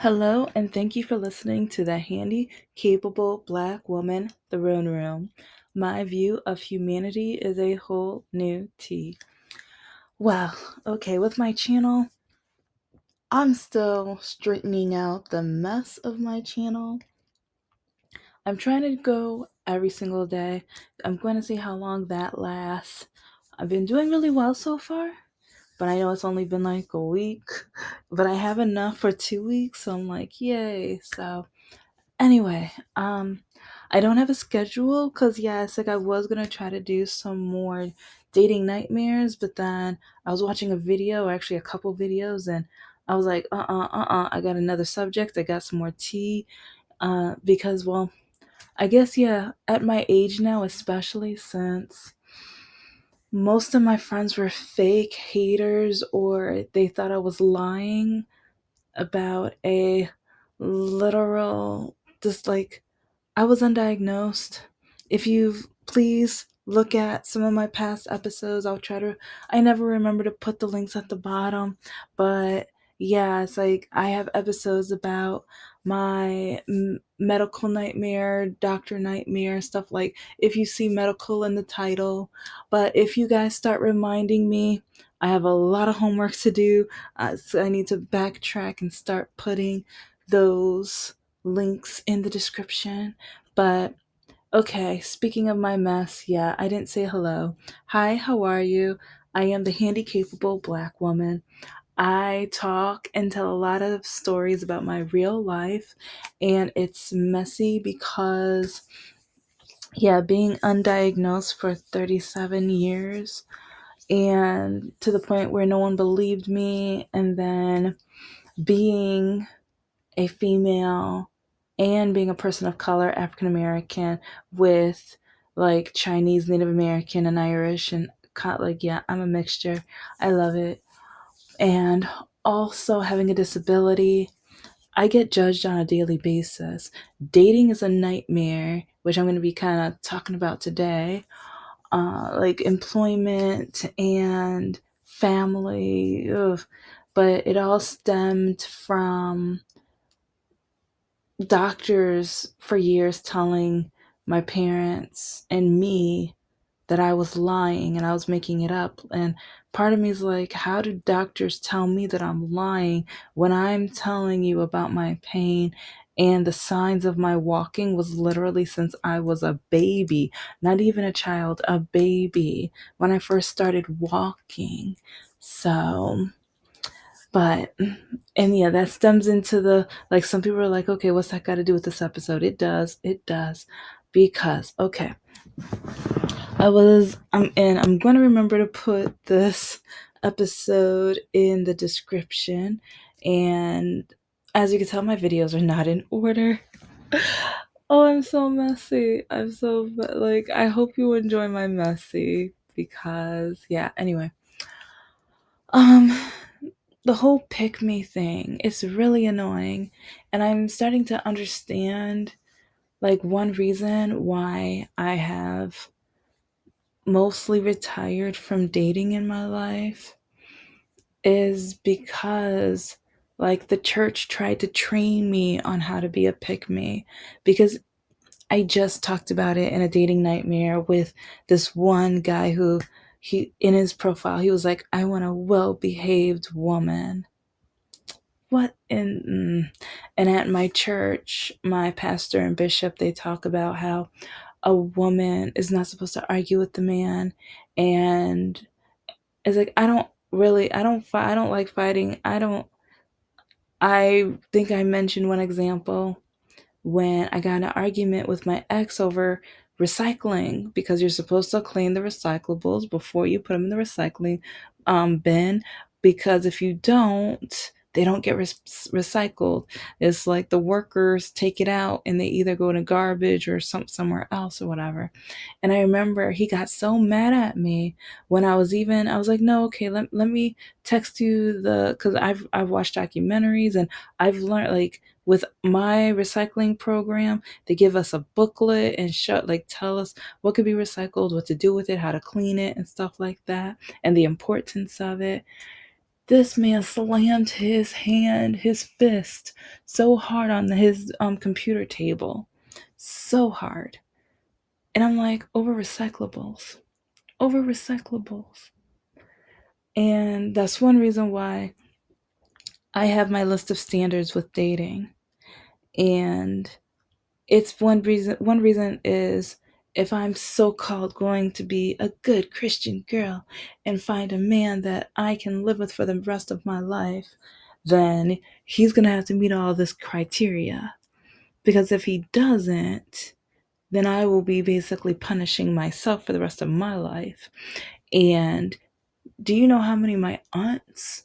Hello, and thank you for listening to the Handy Capable Black Woman Throne Room. My view of humanity is a whole new tea. Well, okay, with my channel, I'm still straightening out the mess of my channel. I'm trying to go every single day. I'm going to see how long that lasts. I've been doing really well so far, but I know it's only been like a week, but I have enough for 2 weeks, so I'm like, yay. So anyway, I don't have a schedule because yeah, it's like I was gonna try to do some more dating nightmares, but then I was watching a video, or actually a couple videos, and I was like, I got another subject. I got some more tea, because well, I guess yeah, at my age now, especially since most of my friends were fake haters or they thought I was lying about a literal, just like, I was undiagnosed. If you please look at some of my past episodes, I never remember to put the links at the bottom, but yeah, it's like I have episodes about my medical nightmare, doctor nightmare, stuff like if you see medical in the title. But if you guys start reminding me, I have a lot of homework to do, so I need to backtrack and start putting those links in the description. But okay, speaking of my mess, yeah, I didn't say hello. Hi, how are you? I am the handy capable black woman. I talk and tell a lot of stories about my real life, and it's messy because, yeah, being undiagnosed for 37 years and to the point where no one believed me, and then being a female and being a person of color, African American, with like Chinese, Native American, and Irish, and like, yeah, I'm a mixture. I love it. And also having a disability, I get judged on a daily basis. Dating is a nightmare, which I'm going to be kind of talking about today. Like employment and family, ugh. But it all stemmed from doctors for years telling my parents and me that I was lying and I was making it up. And part of me is like, how do doctors tell me that I'm lying when I'm telling you about my pain? And the signs of my walking was literally since I was a baby, not even a child, a baby, when I first started walking. So, but, and yeah, that stems into the, like, some people are like, okay, what's that got to do with this episode? It does. Because, okay, and I'm going to remember to put this episode in the description. And as you can tell, my videos are not in order. Oh, I'm so messy. Like, I hope you enjoy my messy because, yeah, anyway. Um, the whole pick me thing is really annoying, and I'm starting to understand like one reason why I have mostly retired from dating in my life is because like the church tried to train me on how to be a pick me, because I just talked about it in a dating nightmare with this one guy who, he in his profile he was like, I want a well-behaved woman. What in And at my church, my pastor and bishop, they talk about how a woman is not supposed to argue with the man, and it's like, I don't like fighting. I think I mentioned one example when I got in an argument with my ex over recycling, because you're supposed to clean the recyclables before you put them in the recycling bin, because if you don't, they don't get recycled. It's like the workers take it out and they either go to garbage or somewhere else or whatever. And I remember he got so mad at me when I was like, no, okay, let me text you because I've watched documentaries and I've learned, like, with my recycling program, they give us a booklet and tell us what could be recycled, what to do with it, how to clean it, and stuff like that, and the importance of it. This man slammed his fist so hard on his computer table. So hard. And I'm like, over recyclables. Over recyclables. And that's one reason why I have my list of standards with dating. And it's one reason is if I'm so-called going to be a good Christian girl and find a man that I can live with for the rest of my life, then he's going to have to meet all this criteria. Because if he doesn't, then I will be basically punishing myself for the rest of my life. And do you know how many of my aunts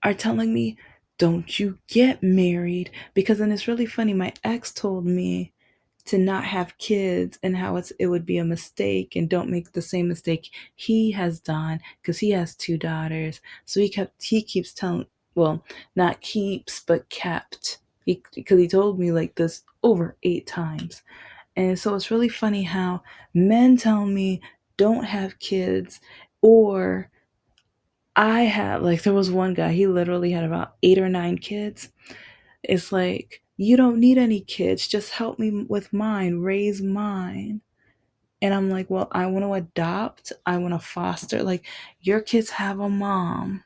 are telling me, don't you get married? Because then it's really funny. My ex told me to not have kids and how it would be a mistake and don't make the same mistake he has done because he has two daughters. So he keeps telling, well, not keeps but kept, because he told me like this over 8 times. And so it's really funny how men tell me don't have kids, or I had, like, there was one guy, he literally had about 8 or 9 kids. It's like, you don't need any kids, just help me with mine, raise mine. And I'm like, well, I want to adopt, I want to foster. Like, your kids have a mom.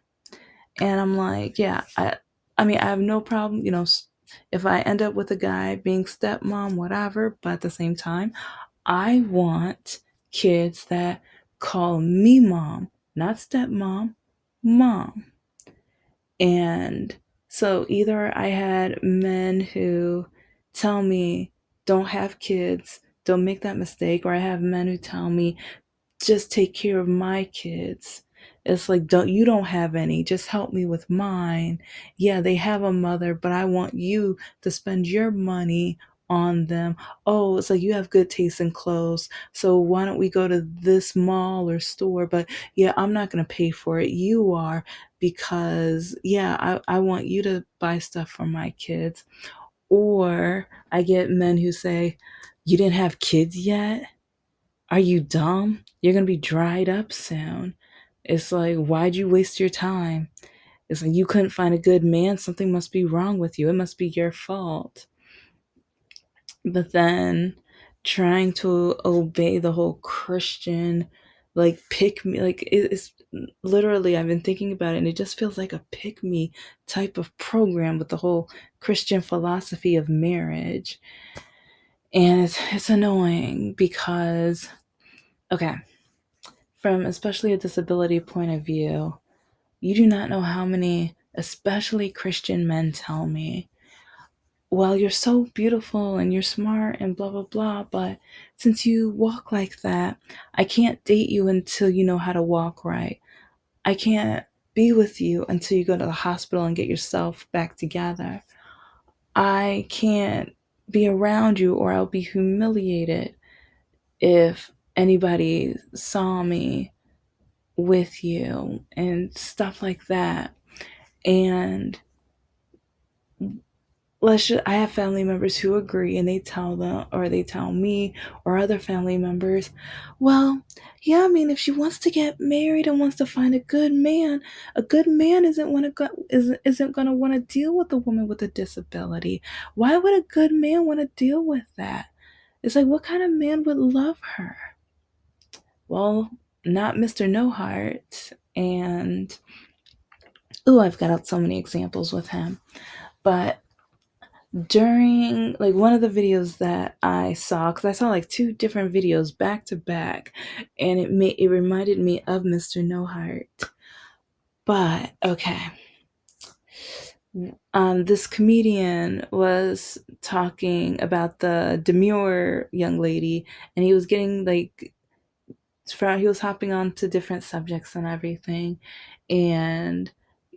And I'm like, yeah, I mean, I have no problem, if I end up with a guy being stepmom, whatever. But at the same time, I want kids that call me mom, not stepmom, mom. And so either I had men who tell me, don't have kids, don't make that mistake, or I have men who tell me, just take care of my kids. It's like, don't have any, just help me with mine. Yeah, they have a mother, but I want you to spend your money on them. Oh, it's like, you have good taste in clothes, so why don't we go to this mall or store? But yeah, I'm not going to pay for it, you are, because yeah, I want you to buy stuff for my kids. Or I get men who say, you didn't have kids yet? Are you dumb? You're going to be dried up soon. It's like, why'd you waste your time? It's like, you couldn't find a good man. Something must be wrong with you. It must be your fault. But then trying to obey the whole Christian, like, pick me, like, it's literally, I've been thinking about it, and it just feels like a pick me type of program with the whole Christian philosophy of marriage. And it's annoying because, okay, from especially a disability point of view, you do not know how many, especially Christian men, tell me, well, you're so beautiful and you're smart and blah, blah, blah, but since you walk like that, I can't date you until you know how to walk right. I can't be with you until you go to the hospital and get yourself back together. I can't be around you or I'll be humiliated if anybody saw me with you and stuff like that. And I have family members who agree, and they tell them, or they tell me, or other family members, well, yeah, I mean, if she wants to get married and wants to find a good man isn't going to want to deal with a woman with a disability. Why would a good man want to deal with that? It's like, what kind of man would love her? Well, not Mr. No Heart. And I've got out so many examples with him. But during, like, one of the videos that I saw, because I saw like 2 different videos back to back, and it reminded me of Mr. No Heart. But okay, this comedian was talking about the demure young lady, and he was getting like, he was hopping on to different subjects and everything, and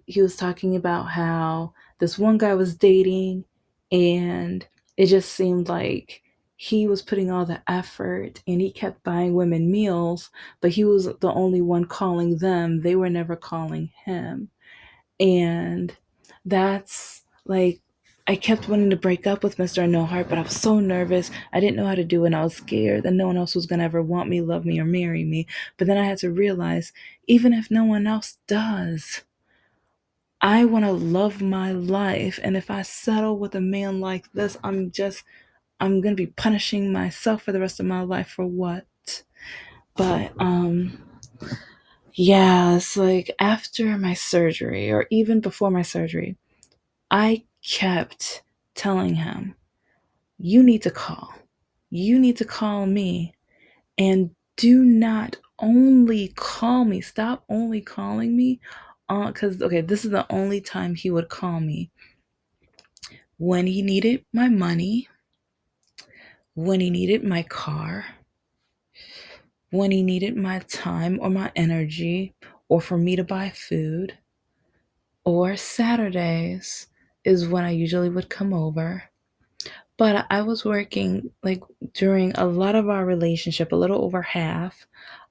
he was talking about how this one guy was dating, and it just seemed like he was putting all the effort and he kept buying women meals, but he was the only one calling them. They were never calling him. And that's like, I kept wanting to break up with Mr. No Heart, but I was so nervous. I didn't know how to do it, and I was scared that no one else was going to ever want me, love me, or marry me. But then I had to realize, even if no one else does, I want to love my life. And if I settle with a man like this, I'm going to be punishing myself for the rest of my life for what? But, yeah, it's like after my surgery or even before my surgery, I kept telling him, you need to call. You need to call me. And do not only call me. Stop only calling me. Because, okay, this is the only time he would call me. When he needed my money, when he needed my car, when he needed my time or my energy, or for me to buy food, or Saturdays is when I usually would come over. But I was working like during a lot of our relationship, a little over half.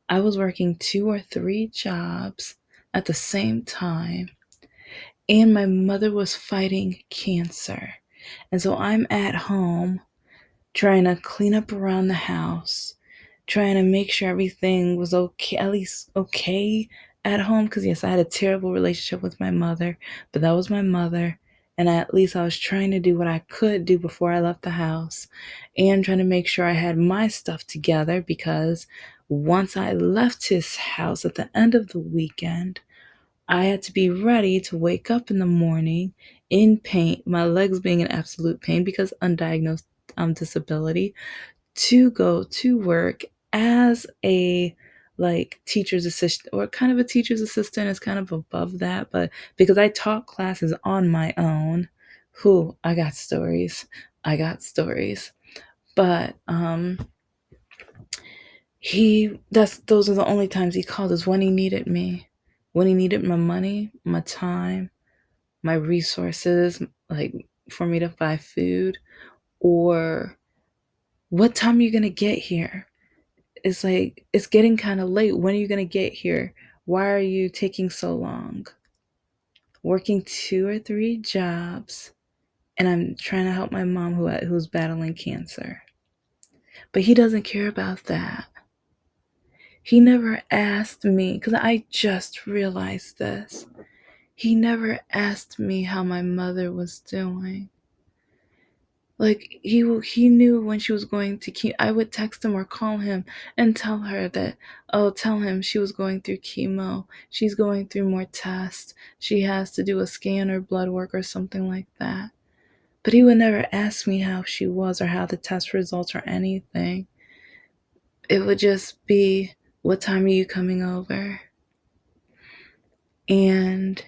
I was working 2 or 3 jobs at the same time, and my mother was fighting cancer. And so I'm at home trying to clean up around the house, trying to make sure everything was okay, at least okay at home. Because, yes, I had a terrible relationship with my mother, but that was my mother. And at least I was trying to do what I could do before I left the house and trying to make sure I had my stuff together because once I left his house at the end of the weekend, I had to be ready to wake up in the morning in pain, my legs being in absolute pain because undiagnosed disability, to go to work as a like teacher's assistant or kind of a teacher's assistant is kind of above that, but because I taught classes on my own, I got stories. I got stories. But those are the only times he called is when he needed me. When he needed my money, my time, my resources, like for me to buy food, or what time are you gonna get here? It's like, it's getting kind of late. When are you going to get here? Why are you taking so long? Working 2 or 3 jobs, and I'm trying to help my mom who's battling cancer. But he doesn't care about that. He never asked me, because I just realized this. He never asked me how my mother was doing. Like he knew when she was going to chemo. I would text him or call him and tell her that, tell him she was going through chemo. She's going through more tests. She has to do a scan or blood work or something like that. But he would never ask me how she was or how the test results or anything. It would just be, what time are you coming over? And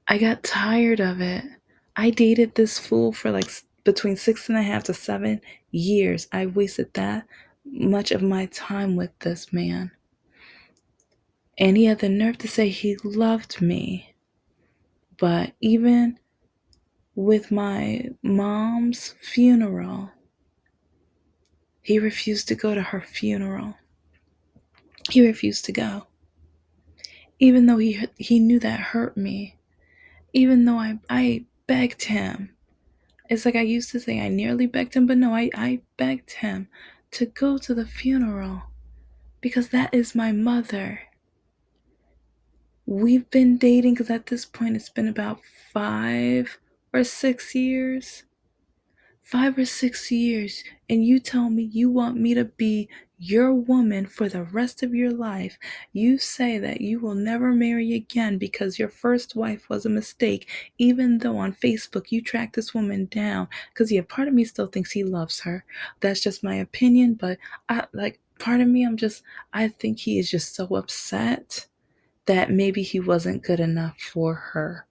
I got tired of it. I dated this fool for like between 6.5 to 7 years. I wasted that much of my time with this man. And he had the nerve to say he loved me. But even with my mom's funeral, he refused to go to her funeral. He refused to go. Even though he knew that hurt me. Even though I begged him. It's like I used to say I nearly begged him, but no, I begged him to go to the funeral because that is my mother. We've been dating because at this point it's been about 5 or 6 years. 5 or 6 years, and you tell me you want me to be your woman for the rest of your life. You say that you will never marry again because your first wife was a mistake, even though on Facebook you tracked this woman down. Because, yeah, part of me still thinks he loves her. That's just my opinion, but part of me, I think he is just so upset that maybe he wasn't good enough for her.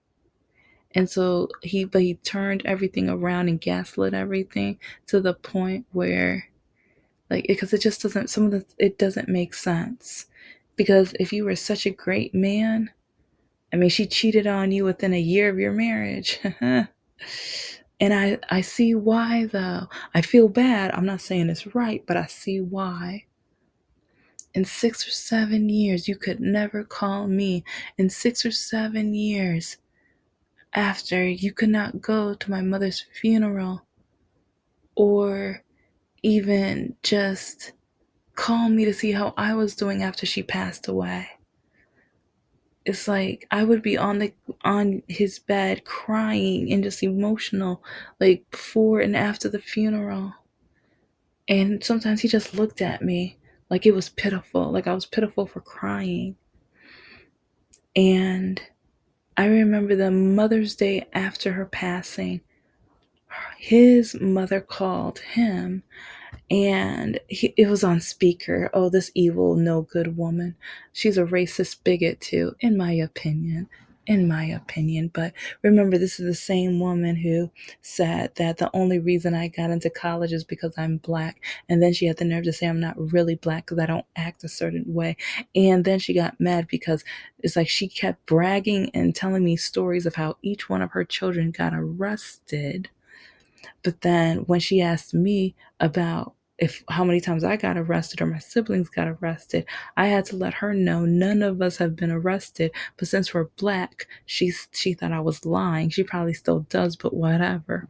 And so he turned everything around and gaslit everything to the point where, like, because it just doesn't, it doesn't make sense. Because if you were such a great man, I mean, she cheated on you within a year of your marriage. And I see why, though. I feel bad. I'm not saying it's right, but I see why. In 6 or 7 years, you could never call me. In 6 or 7 years, after, you could not go to my mother's funeral or even just call me to see how I was doing after she passed away. It's like I would be on his bed crying and just emotional, like before and after the funeral. And sometimes he just looked at me like it was pitiful, like I was pitiful for crying. And I remember the Mother's Day after her passing, his mother called him, and it was on speaker. Oh, this evil, no good woman. She's a racist bigot, too, in my opinion. In my opinion. But remember, this is the same woman who said that the only reason I got into college is because I'm black. And then she had the nerve to say I'm not really black because I don't act a certain way. And then she got mad because it's like she kept bragging and telling me stories of how each one of her children got arrested. But then when she asked me about if how many times I got arrested or my siblings got arrested, I had to let her know none of us have been arrested. But since we're black, she thought I was lying. She probably still does, but whatever.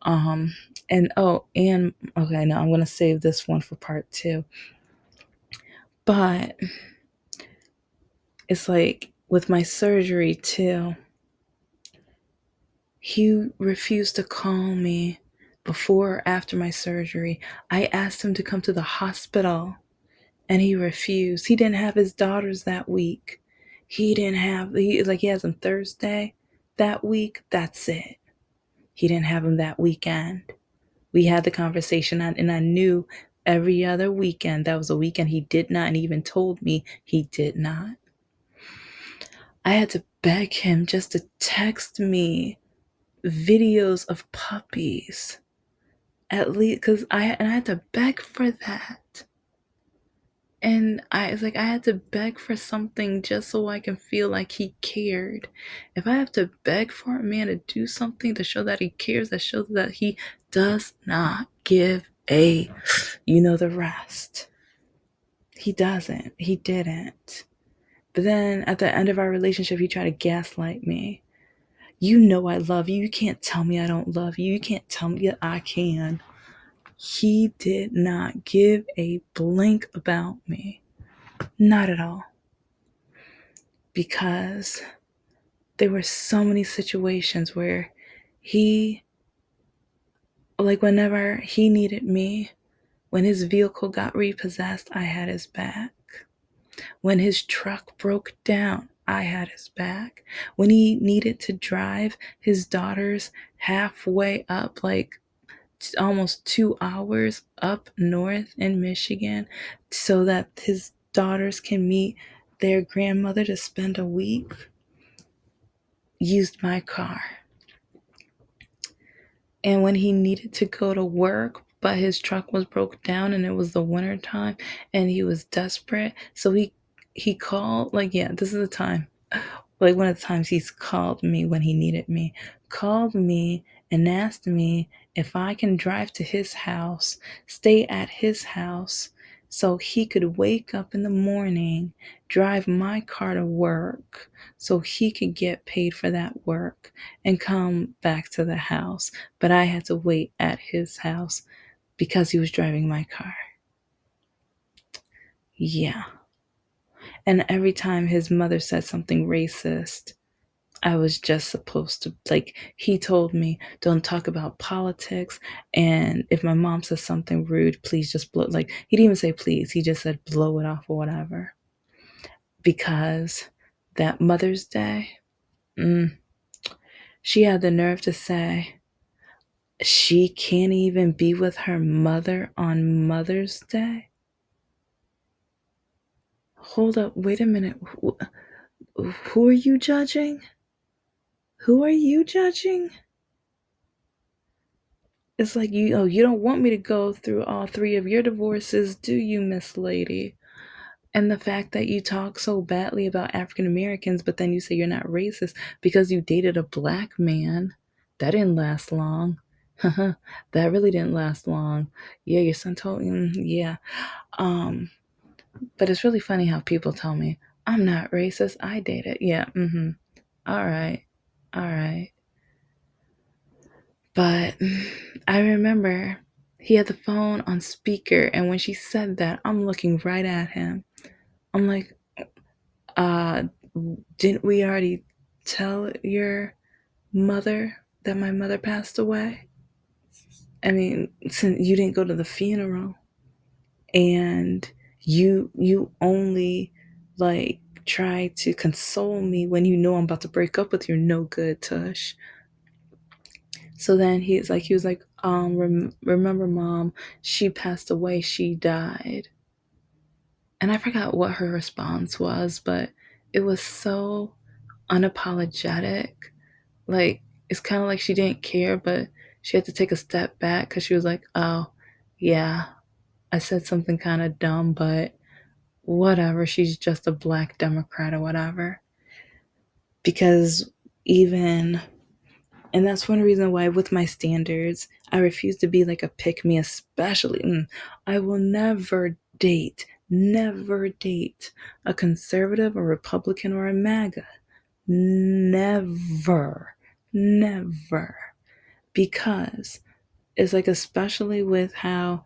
Um and okay, no, I'm gonna save this one for part two. But it's like with my surgery too, he refused to call me before or after my surgery. I asked him to come to the hospital and he refused. He didn't have his daughters that week. He has them Thursday that week. That's it. He didn't have them that weekend. We had the conversation and I knew every other weekend that was a weekend he did not, and he even told me he did not. I had to beg him just to text me videos of puppies. At least, because I had to beg for that. And it's like I had to beg for something just so I can feel like he cared. If I have to beg for a man to do something to show that he cares, that shows that he does not give a, the rest. He doesn't. He didn't. But then at the end of our relationship, he tried to gaslight me. You know I love you. You can't tell me I don't love you. You can't tell me that I can. He did not give a blink about me. Not at all. Because there were so many situations where he, like whenever he needed me, when his vehicle got repossessed, I had his back. When his truck broke down, I had his back. When he needed to drive his daughters halfway up, like almost 2 hours up north in Michigan, so that his daughters can meet their grandmother to spend a week, used my car. And when he needed to go to work, but his truck was broke down and it was the winter time and he was desperate, so he called, like, yeah, this is the time, like one of the times he's called me when he needed me, called me and asked me if I can drive to his house, stay at his house, so he could wake up in the morning, drive my car to work, so he could get paid for that work and come back to the house. But I had to wait at his house because he was driving my car. Yeah. And every time his mother said something racist, I was just supposed to, like, he told me, don't talk about politics. And if my mom says something rude, please just blow, like, he didn't even say please. He just said blow it off or whatever. Because that Mother's Day, she had the nerve to say she can't even be with her mother on Mother's Day. Hold up, wait a minute. Who are you judging? Who are you judging? It's like you don't want me to go through all three of your divorces, do you, Miss Lady? And the fact that you talk so badly about African Americans, but then you say you're not racist because you dated a black man, that didn't last long. That really didn't last long. Yeah, your son told me, yeah. But it's really funny how people tell me, I'm not racist, I dated. Yeah, all right, all right. But I remember he had the phone on speaker, and when she said that, I'm looking right at him. I'm like, uh, Didn't we already tell your mother that my mother passed away? I mean, since you didn't go to the funeral and you only like try to console me when you know I'm about to break up with your no good tush. So then he was like, remember mom, she passed away, she died. And I forgot what her response was, but it was so unapologetic. Like, it's kind of like she didn't care, but she had to take a step back because she was like, oh, yeah, I said something kind of dumb, but whatever. She's just a black Democrat or whatever. Because even, and that's one reason why, with my standards, I refuse to be like a pick me, especially. I will never date a conservative, a Republican, or a MAGA. Never, never. Because it's like, especially with how,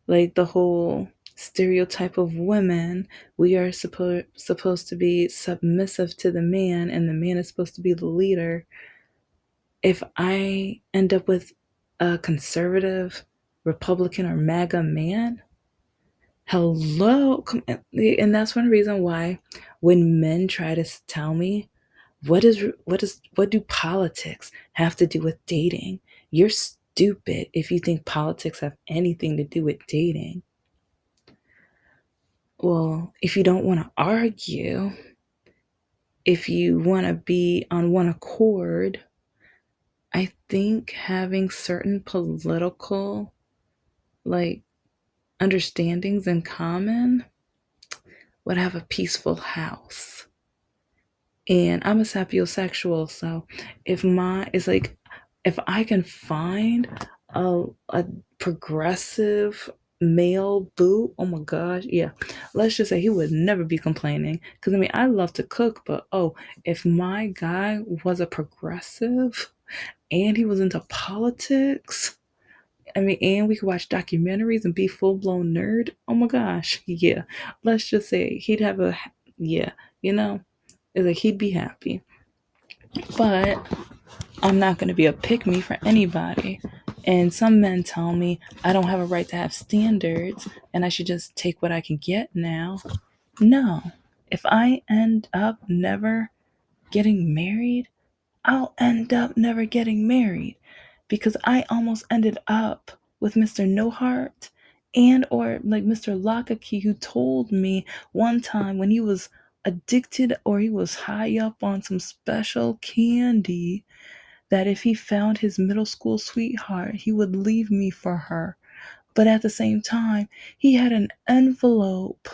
like, the whole stereotype of women, we are supposed to be submissive to the man, and the man is supposed to be the leader. If I end up with a conservative, Republican, or MAGA man, hello, and that's one reason why when men try to tell me what do politics have to do with dating? You're stupid if you think politics have anything to do with dating. Well, if you don't want to argue, if you want to be on one accord, I think having certain political like understandings in common would have a peaceful house. And I'm a sapiosexual, so if my it's like if I can find a progressive male boo, oh my gosh, yeah. Let's just say he would never be complaining. Because I mean, I love to cook, but oh, if my guy was a progressive and he was into politics, I mean, and we could watch documentaries and be full blown nerd. Oh my gosh, yeah. Let's just say he'd have a, yeah, you know, it's like he'd be happy. But I'm not going to be a pick me for anybody. And some men tell me I don't have a right to have standards and I should just take what I can get now. No. If I end up never getting married, I'll end up never getting married because I almost ended up with Mr. No Heart and or like Mr. Lockakey, who told me one time when he was addicted or he was high up on some special candy that if he found his middle school sweetheart, he would leave me for her. But at the same time, he had an envelope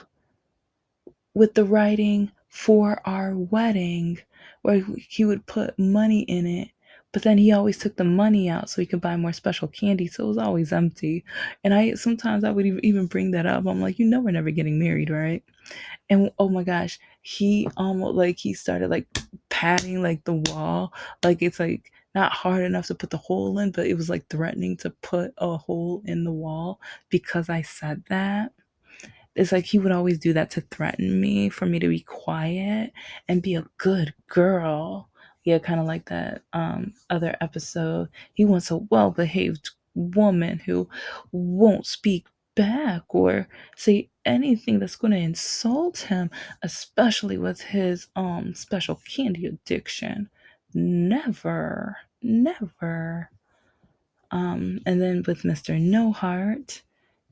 with the writing for our wedding where he would put money in it. But then he always took the money out so he could buy more special candy. So it was always empty. And sometimes I would even bring that up. I'm like, we're never getting married, right? And oh my gosh, he almost like he started like patting like the wall. Like it's like not hard enough to put the hole in, but it was like threatening to put a hole in the wall because I said that. It's like he would always do that to threaten me for me to be quiet and be a good girl. Yeah, kind of like that other episode. He wants a well-behaved woman who won't speak back or say anything that's going to insult him, especially with his special candy addiction. Never, never. And then with Mr. No Heart,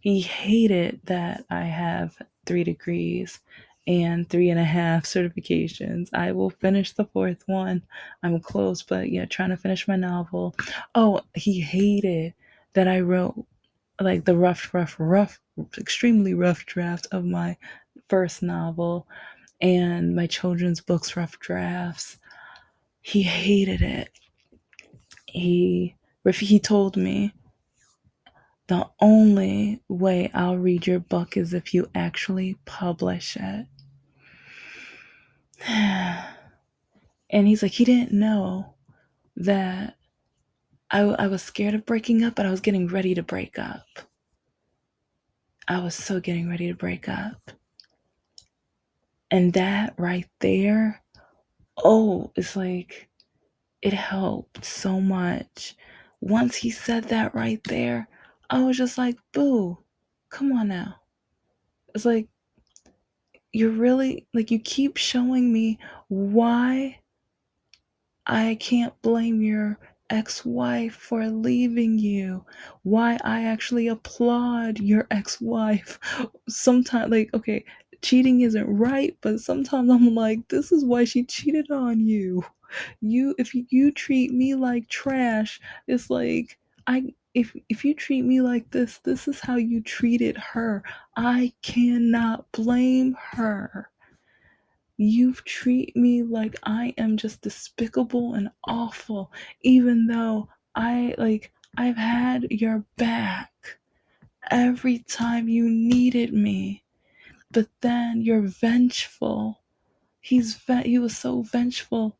he hated that I have 3 degrees and 3.5 certifications. I will finish the fourth one. I'm close, but yeah, trying to finish my novel. Oh, he hated that I wrote like the rough, extremely rough draft of my first novel and my children's books rough drafts. He hated it. He told me the only way I'll read your book is if you actually publish it. And he's like, he didn't know that I was scared of breaking up, but I was getting ready to break up. I was so getting ready to break up. And that right there Oh, it's like it helped so much. Once he said that right there, I was just like, boo, come on now. It's like, you're really, like, you keep showing me why I can't blame your ex wife for leaving you. Why I actually applaud your ex wife. Sometimes, like, okay, cheating isn't right, but sometimes I'm like, this is why she cheated on you. If you treat me like trash, it's like if you treat me like this is how you treated her. I cannot blame her. You treat me like I am just despicable and awful, even though I've had your back every time you needed me. But then you're vengeful. He was so vengeful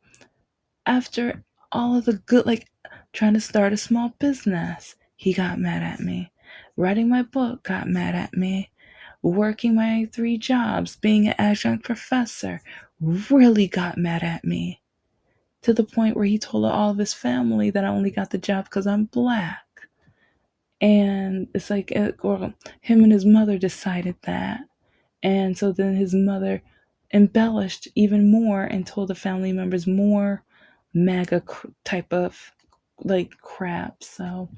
after all of the good, like trying to start a small business. He got mad at me. Writing my book got mad at me. Working my 3 jobs, being an adjunct professor, really got mad at me. To the point where he told all of his family that I only got the job because I'm black. And it's like, well, him and his mother decided that. And so then his mother embellished even more and told the family members more MAGA type of like crap. So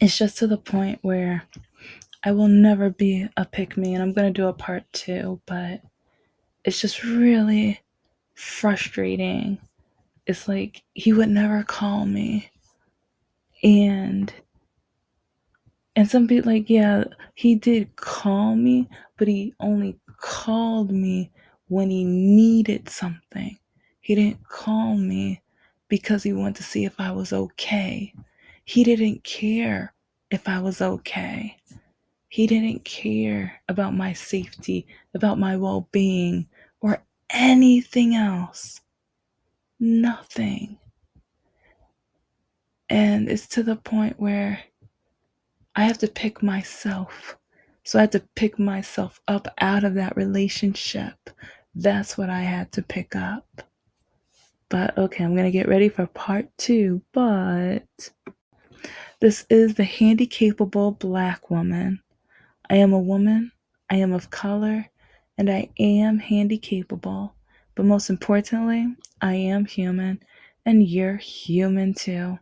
it's just to the point where I will never be a pick me, and I'm going to do a part 2, but it's just really frustrating. It's like he would never call me. And some people, like, yeah, he did call me, but he only called me when he needed something. He didn't call me because he wanted to see if I was okay. He didn't care if I was okay. He didn't care about my safety, about my well being, or anything else. Nothing. And it's to the point where I have to pick myself. So I had to pick myself up out of that relationship. That's what I had to pick up. But okay, I'm going to get ready for part 2. But this is the Handicapable Black Woman. I am a woman, I am of color, and I am handicapable. But most importantly, I am human, and you're human too.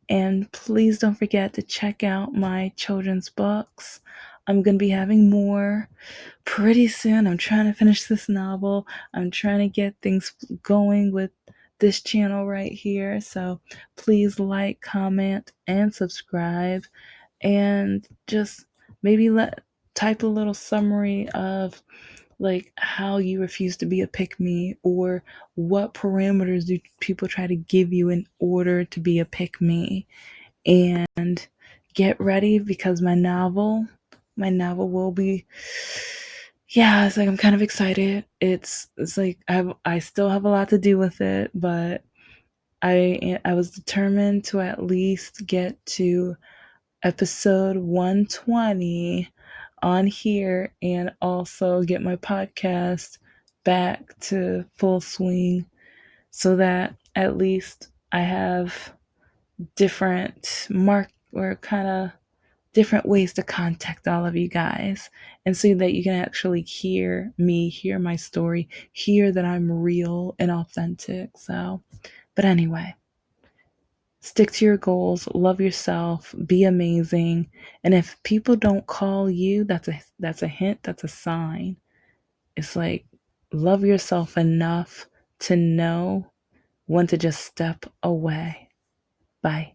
And please don't forget to check out my children's books. I'm going to be having more pretty soon. I'm trying to finish this novel. I'm trying to get things going with this channel right here. So please like, comment, and subscribe. And just maybe type a little summary of like how you refuse to be a pick me, or what parameters do people try to give you in order to be a pick me. And get ready because my novel will be, yeah, it's like I'm kind of excited. It's like I still have a lot to do with it, but I was determined to at least get to episode 120 on here, and also get my podcast back to full swing, so that at least I have different kind of different ways to contact all of you guys, and so that you can actually hear me, hear my story, hear that I'm real and authentic. So, but anyway, stick to your goals, love yourself, be amazing. And if people don't call you, that's a hint, that's a sign. It's like, love yourself enough to know when to just step away. Bye.